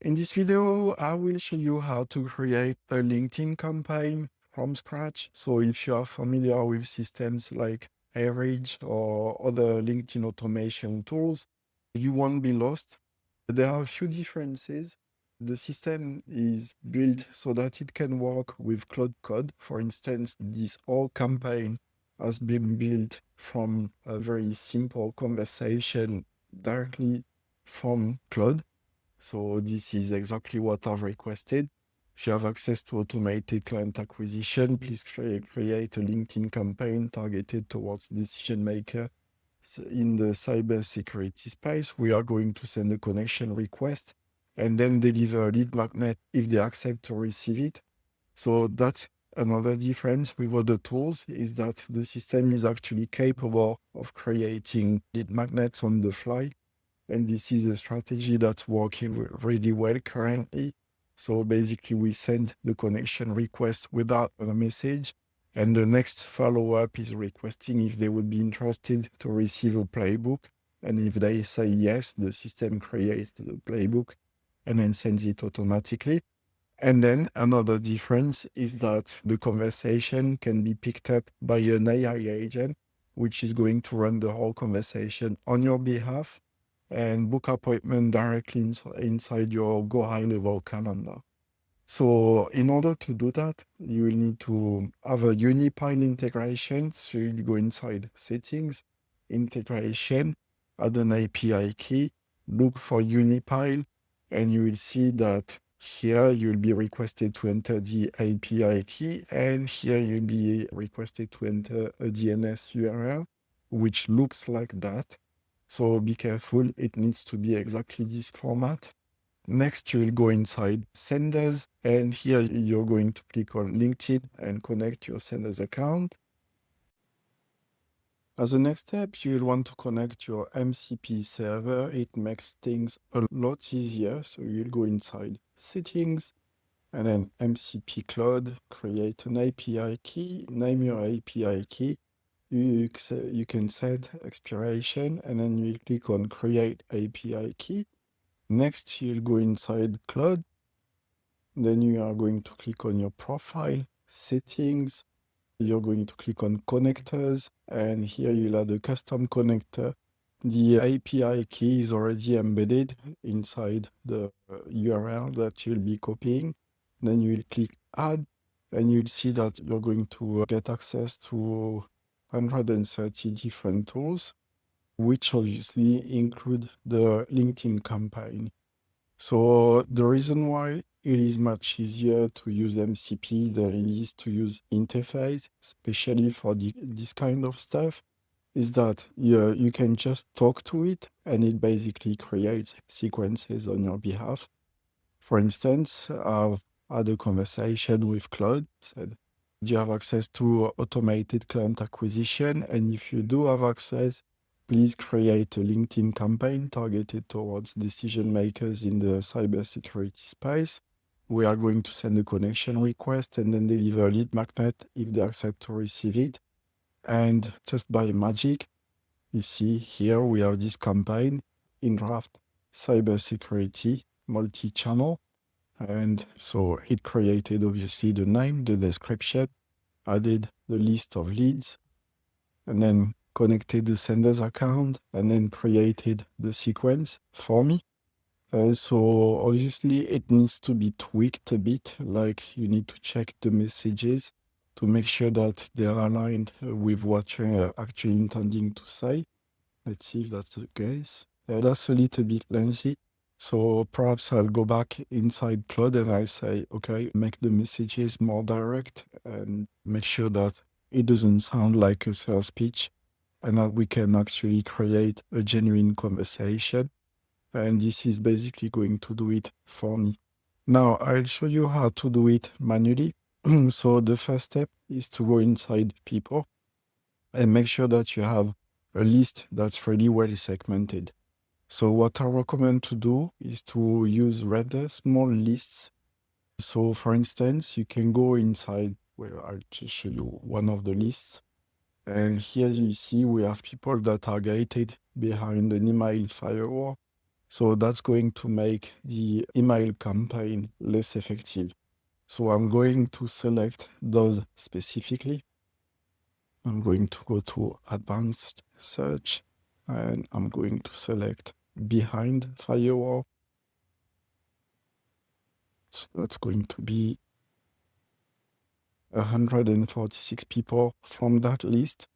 In this video, I will show you how to create a LinkedIn campaign from scratch. So if you are familiar with systems like Average or other LinkedIn automation tools, you won't be lost. There are a few differences. The system is built so that it can work with Cloud Code. For instance, this whole campaign has been built from a very simple conversation directly from Claude. So this is exactly what I've requested. If you have access to automated client acquisition, please create a LinkedIn campaign targeted towards decision maker. So in the cybersecurity space, we are going to send a connection request and then deliver a lead magnet if they accept to receive it. So that's another difference with other tools, is that the system is actually capable of creating lead magnets on the fly. And this is a strategy that's working really well currently. So basically, we send the connection request without a message. And the next follow-up is requesting if they would be interested to receive a playbook. And if they say yes, the system creates the playbook and then sends it automatically. And then another difference is that the conversation can be picked up by an AI agent, which is going to run the whole conversation on your behalf and book appointment directly inside your Go High Level calendar. So in order to do that, you will need to have a Unipile integration. So you'll go inside Settings, Integration, add an API key, look for Unipile, and you will see that here you'll be requested to enter the API key, and here you'll be requested to enter a DNS URL, which looks like that. So be careful, it needs to be exactly this format. Next, you will go inside Senders, and here you're going to click on LinkedIn and connect your Senders account. As a next step, you will want to connect your MCP server. It makes things a lot easier. So you'll go inside Settings, and then MCP Cloud, create an API key, name your API key. You can set expiration, and then you click on Create API Key. Next, you'll go inside Cloud. Then you are going to click on your profile, settings. You're going to click on connectors, and here you'll add a custom connector. The API key is already embedded inside the URL that you'll be copying. Then you'll click add, and you'll see that you're going to get access to 130 different tools, which obviously include the LinkedIn campaign. So the reason why it is much easier to use MCP than it is to use interface, especially for this kind of stuff, is that you can just talk to it and it basically creates sequences on your behalf. For instance, I've had a conversation with Claude, said, do you have access to automated client acquisition? And if you do have access, please create a LinkedIn campaign targeted towards decision makers in the cybersecurity space. We are going to send a connection request and then deliver a lead magnet if they accept to receive it. And just by magic, you see here we have this campaign in draft cybersecurity multi-channel. And so it created obviously the name, the description, added the list of leads, and then connected the sender's account, and then created the sequence for me. So obviously it needs to be tweaked a bit, like you need to check the messages to make sure that they are aligned with what you're actually intending to say. Let's see if that's the case. That's a little bit lengthy. So perhaps I'll go back inside Claude and I'll say, okay, make the messages more direct and make sure that it doesn't sound like a sales pitch and that we can actually create a genuine conversation. And this is basically going to do it for me. Now I'll show you how to do it manually. So the first step is to go inside people and make sure that you have a list that's really well segmented. So what I recommend to do is to use rather small lists. So for instance, you can go inside where I'll just show you one of the lists. And here you see we have people that are gated behind an email firewall. So that's going to make the email campaign less effective. So I'm going to select those specifically. I'm going to go to advanced search and I'm going to select behind firewall. So that's going to be 146 people from that list.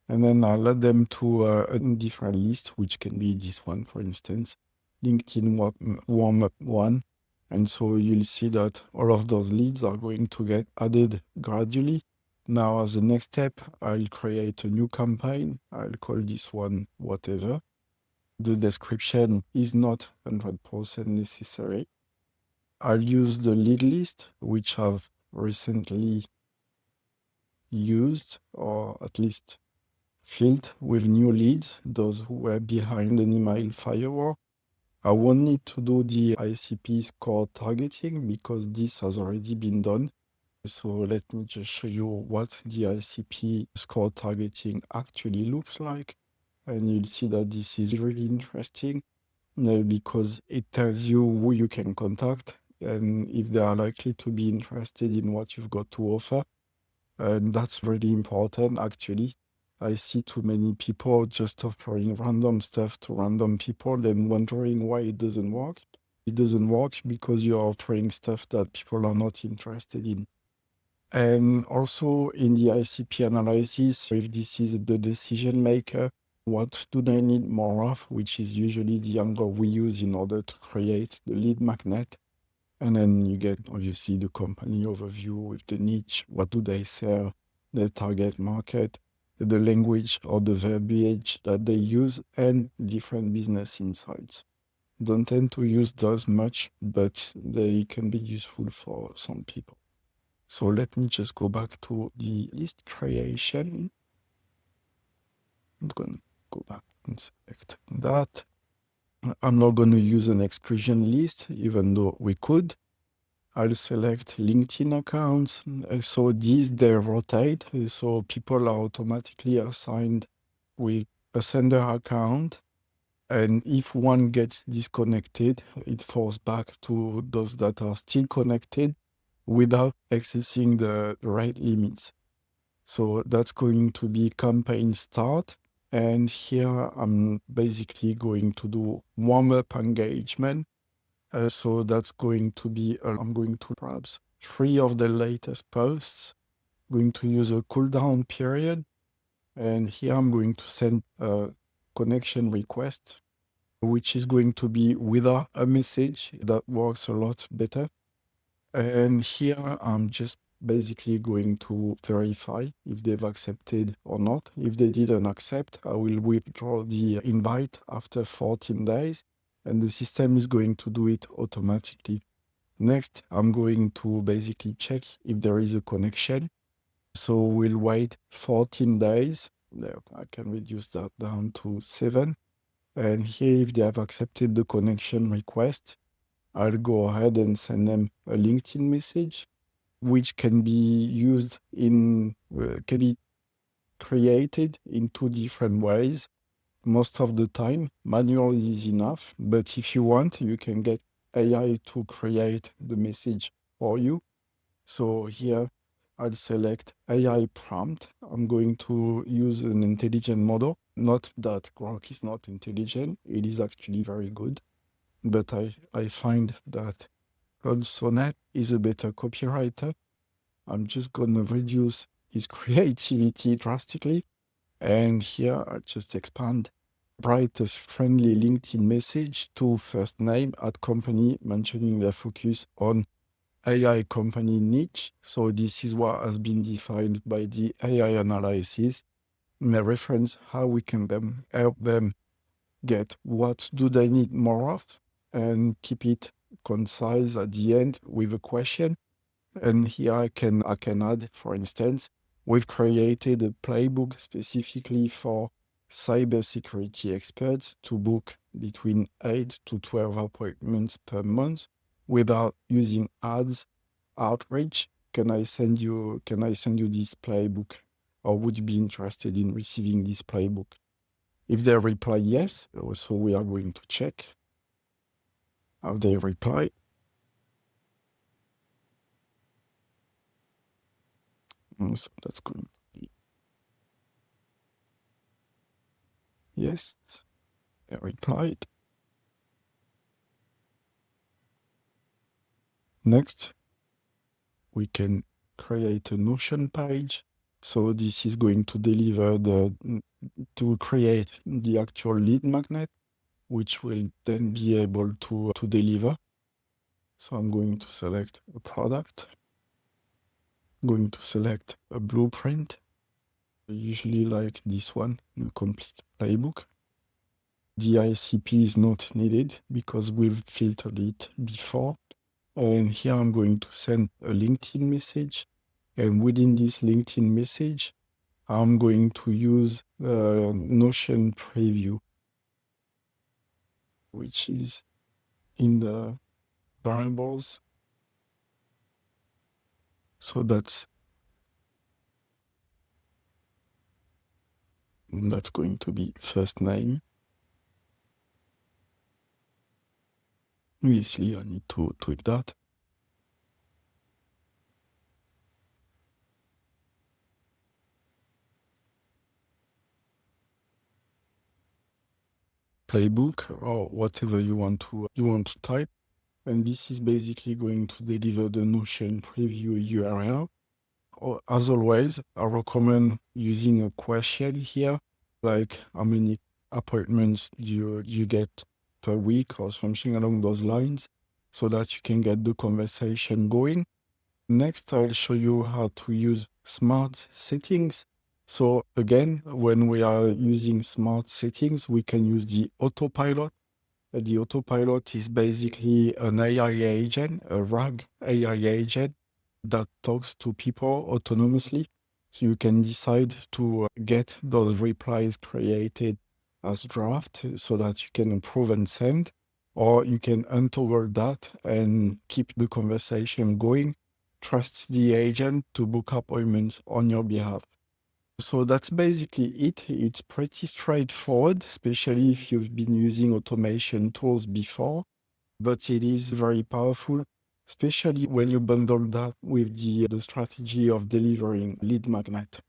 And then I'll add them to a different list, which can be this one, for instance, LinkedIn warm-up one. And so you'll see that all of those leads are going to get added gradually. Now, as the next step, I'll create a new campaign. I'll call this one whatever. The description is not 100% necessary. I'll use the lead list, which I've recently used, or at least filled with new leads, those who were behind an email firewall. I won't need to do the ICP score targeting because this has already been done. So let me just show you what the ICP score targeting actually looks like. And you'll see that this is really interesting because it tells you who you can contact and if they are likely to be interested in what you've got to offer. And that's really important, actually. I see too many people just offering random stuff to random people, then wondering why it doesn't work. It doesn't work because you're offering stuff that people are not interested in. And also in the ICP analysis, if this is the decision maker, what do they need more of, which is usually the angle we use in order to create the lead magnet. And then you get, obviously, the company overview with the niche, what do they sell, the target market, the language or the verbiage that they use, and different business insights. Don't tend to use those much, but they can be useful for some people. So let me just go back to the list creation. I'm going to go back and select that. I'm not going to use an exclusion list, even though we could. I'll select LinkedIn accounts. So these, they rotate. So people are automatically assigned with a sender account. And if one gets disconnected, it falls back to those that are still connected without accessing the right limits. So that's going to be campaign start. And here I'm basically going to do warm-up engagement. So that's going to be, I'm going to perhaps 3 of the latest posts, going to use a cooldown period. And here I'm going to send a connection request, which is going to be without a message. That works a lot better. And here I'm just basically going to verify if they've accepted or not. If they didn't accept, I will withdraw the invite after 14 days. And the system is going to do it automatically. Next, I'm going to basically check if there is a connection. So we'll wait 14 days. I can reduce that down to 7. And here, if they have accepted the connection request, I'll go ahead and send them a LinkedIn message, which can be used can be created in 2 different ways. Most of the time, manual is enough, but if you want, you can get AI to create the message for you. So here, I'll select AI prompt. I'm going to use an intelligent model. Not that Grok is not intelligent. It is actually very good. But I find that Claude Sonnet is a better copywriter. I'm just going to reduce his creativity drastically. And here I'll just expand, write a friendly LinkedIn message to first name at company, mentioning their focus on AI company niche. So this is what has been defined by the AI analysis. May reference how we can help them get what do they need more of and keep it concise at the end with a question. And here I can add, for instance, we've created a playbook specifically for cybersecurity experts to book between 8 to 12 appointments per month without using ads, outreach. Can I send you this playbook? Or would you be interested in receiving this playbook? If they reply yes, so we are going to check. Have they replied? So that's going to be yes, they replied. Next, we can create a Notion page. So this is going to deliver to create the actual lead magnet, which will then be able to deliver. So I'm going to select a product, going to select a blueprint, usually like this one, a complete playbook. The ICP is not needed because we've filtered it before. And here I'm going to send a LinkedIn message. And within this LinkedIn message, I'm going to use Notion preview, which is in the variables. So that's going to be first name. Obviously, I need to tweak that. Playbook or whatever you want to type. And this is basically going to deliver the Notion preview URL. As always, I recommend using a question here, like how many appointments you get per week or something along those lines, so that you can get the conversation going. Next, I'll show you how to use smart settings. So again, when we are using smart settings, we can use the autopilot. The autopilot is basically an AI agent, a RAG AI agent that talks to people autonomously. So you can decide to get those replies created as draft so that you can approve and send, or you can untoggle that and keep the conversation going. Trust the agent to book appointments on your behalf. So that's basically it. It's pretty straightforward, especially if you've been using automation tools before, but it is very powerful, especially when you bundle that with the strategy of delivering lead magnet.